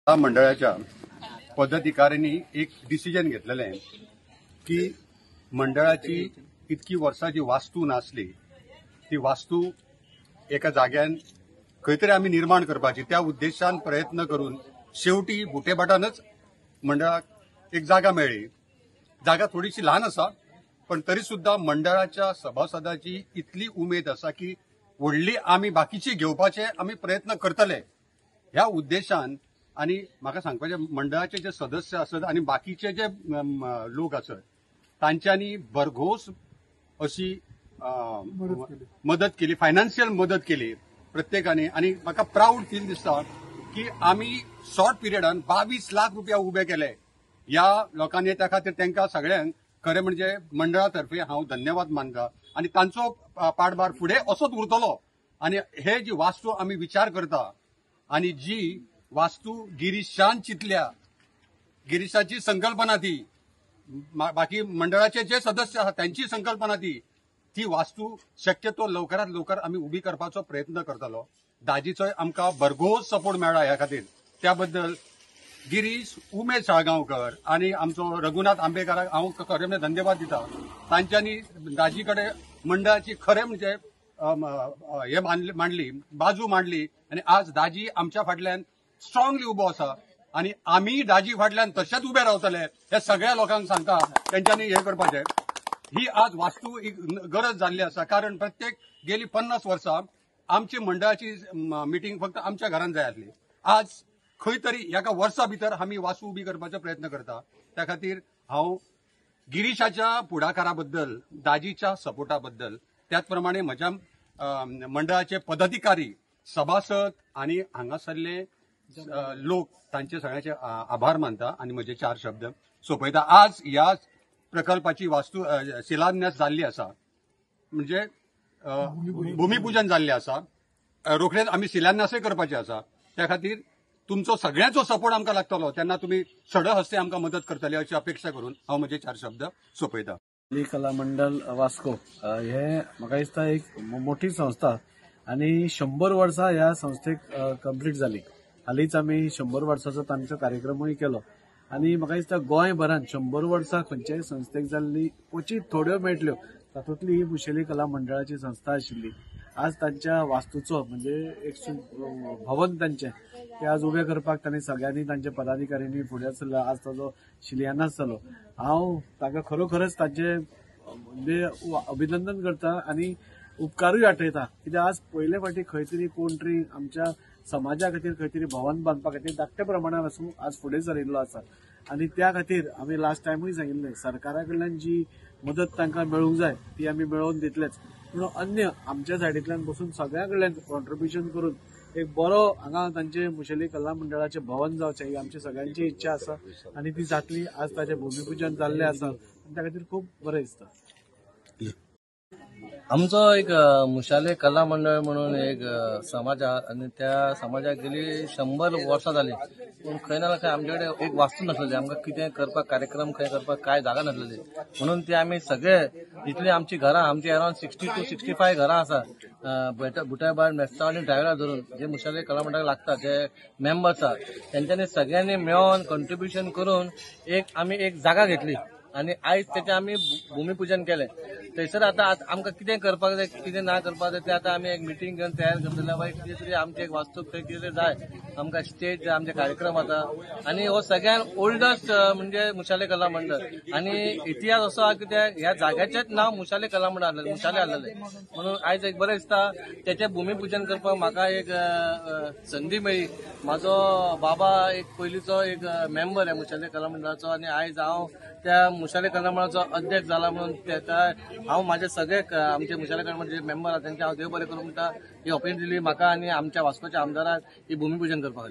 मंडळाच्या पदाधिकाऱ्यांनी एक डिसिजन घेतलेले आहे की मंडळाची इतकी वर्साची वास्तू नासली ती वास्तू एका जाग्यान खंय तरी आमी निर्माण करपाची त्या उद्देशान प्रयत्न करून शेवटी बुटेभाटानच मंडळाक एक जागा मेळ्ळी. जागा थोडीशी ल्हान आसा पण तरी सुद्धा मंडळाच्या सभासदाची इतली उमेद आसा की व्हडली आमी बाकीची घेवपाचे आमी प्रयत्न करतले ह्या उद्देशान. आणि म्हाका सांगपाचें मंडळाचे जे सदस्य आसत आणि बाकीचे जे लोक आसत तांच्यांनी भरघोस अशी मदत केली, फायनान्शियल मदत केली प्रत्येकाने. आणि म्हाका प्राऊड फील दिसता की आमी शॉर्ट पिरियडान 22 लाख रुपया उबे केले ह्या लोकांनी. त्या खातीर तांकां सगळ्यांक खरें म्हणजे मंडळातर्फे हांव धन्यवाद मानता. आणि तांचो पाठभार फुडें असोच उरतलो. आणि हे जी वास्तू आमी विचार करता आणि जी वास्तू गिरीशान चिंतल्या, गिरीशाची संकल्पना ती, बाकी मंडळाचे जे सदस्य आहात त्यांची संकल्पना ती वास्तू शक्यतो लवकरात लवकर आम्ही उभी करपाचो प्रयत्न करतलो. दाजीचो आमकां भरघोस सपोर्ट मेळ्ळा ह्या खातीर. त्याबद्दल गिरीश, उमेश साळगांवकर आणि आमचो रघुनाथ आंबेकाराक हांव खरें म्हणजे धन्यवाद दिता. तांच्यांनी दाजी कडेन मंडळाची खरें म्हणजे हे मांडली, बाजू मांडली. आणि आज दाजी आमच्या फाटल्यान स्ट्रॉंगली उबो आसा आणि आम्ही दाजी फाटल्यान तशेंच उबे रावतले हे सगळ्या लोकांक सांगता. त्यांच्यानी हे करपाचें. ही आज वास्तू एक गरज जाल्ली आसा कारण प्रत्येक गेली 50 वर्सां आमची मंडळाची मिटींग फक्त आमच्या घरांत जाय आसली. आज खंय तरी एका वर्सा भितर आमी वास्तू उबी करपाचो प्रयत्न करता. त्या खातीर हांव गिरीशाच्या पुढाकारा बद्दल, दाजीच्या सपोर्टा बद्दल, त्याच प्रमाणे म्हज्या मंडळाचे पदाधिकारी, सभासद आणि हांगासरले लोक तांचे सगळ्यांचे आभार मानता आणि म्हजे 4 शब्द सोंपयता. आज ह्या प्रकल्पाची वास्तू शिलान्यास जाल्ली आसा, म्हणजे भूमिपूजन जाल्लें आसा. रोखडेच आमी शिलान्यासय करपाचे आसा. त्या खातीर तुमचो सगळ्यांचो सपोर्ट आमकां लागतलो तेन्ना तुमी सडहस्ते आमकां मदत करतले अशी अपेक्षा करून हांव म्हजे 4 शब्द सोंपयता. कला मंडळ वास्को हे म्हाका दिसता एक मोठी संस्था आणि 100 वर्सां ह्या संस्थेक कंप्लीट जाली. हालींच आमी 100 वर्साचो तांचो कार्यक्रमूय केलो. आणि म्हाका दिसता गोंयभरांत 100 वर्सां खंयच्याय संस्थेक जाल्ली क्वचित थोड्यो मेळटल्यो. तातूंतली ही मुशेली कला मंडळाची संस्था आशिल्ली. आज तांच्या वास्तूचो म्हणजे एक भवन तांचें ते आज उबें करपाक तांणी सगळ्यांनी तांच्या पदाधिकाऱ्यांनी फुडें सरला. आज ताजो शिलान्यास जालो. हांव ताका खरोखरच तांचे म्हणजे अभिनंदन करता आणि उपकारूय आठयता. कित्याक आज पयले फावटी खंय तरी कोण तरी आमच्या समाजा खातीर खंय तरी भवन बांदपा खातीर धाकट्या प्रमाणात आसूं आज फुडें सरिल्लो आसा. आणि त्या खातीर आमी लास्ट टायमूय सांगिल्लें सरकारा कडल्यान जी मदत तांकां मेळूंक जाय ती आमी मेळोवन दितलेच. पूण अन्य आमच्या सायडींतल्यान बसून सगळ्या कडल्यान कॉन्ट्रिब्युशन करून एक बरो हांगा तांचे मुशेली कला मंडळाचें भवन जावचें ही आमची सगळ्यांची इच्छा आसा आणि ती जातली. आज ताचें भूमिपूजन जाल्लें आसा आनी त्या खातीर खूब बरें दिसता. आमचो एक मुशाले कला मंडळ म्हणून एक समाज आहा आणि त्या समाजाक गेली 100 वर्सां जाली. पूण खंय ना खंय आमचे कडेन एक वास्तू नासलेली. आमकां कितें करपाक कार्यक्रम खंय करपाक काय जागा नासलेली. म्हणून ती आमी सगळे जितली आमची घरां, आमची अराउंड 60 to 65 घरां आसा, बुटायभाट, मेस्ता आणि ड्रायव्हरा धरून जे मुशाले कला मंडळाक लागता जे मेंबर्स आसा तेंच्यांनी सगळ्यांनी मेळोन कॉन्ट्रिब्युशन करून आमी एक जागा घेतली आणि आयज त्याचे आमी भूमिपूजन केलें. थंयसर आतां आमकां कितें करपाक जाय कितें ना करपाक जाय ते आतां आमी एक मिटींग घेवन तयार करतले. बाय कितें तरी आमचे एक वास्तू खंय कितें जाय आमकां स्टेज जाय, आमचे कार्यक्रम आसा. आणि हो सगळ्यात ओल्डस्ट म्हणजे मुशाले कला मंडळ. आणि इतिहास असो आहा कित्याक ह्या जाग्याचेंच नांव मुशाले कला मंडळ आहलेलें, मुशाले आहलेलें. म्हणून आयज एक बरें दिसता तेचें भूमिपूजन करपाक म्हाका एक संदी मेळ्ळी. म्हाजो बाबा एक पयलींचो एक मेंबर आहे मुशाले कला मंडळाचो आणि आयज हांव त्या मुशाले कला मंडळाचो अध्यक्ष जाला. म्हणून तेका हांव माझे सगळे आमचे मुशाले कला मंडळाचे मेंबर आहा त्यांचे हांव देव बरें करूं म्हणटा. ही ऑपॉर्च्युनिटी दिली म्हाका आणि आमच्या वास्कोच्या आमदाराक ही भूमिपूजन करपाक.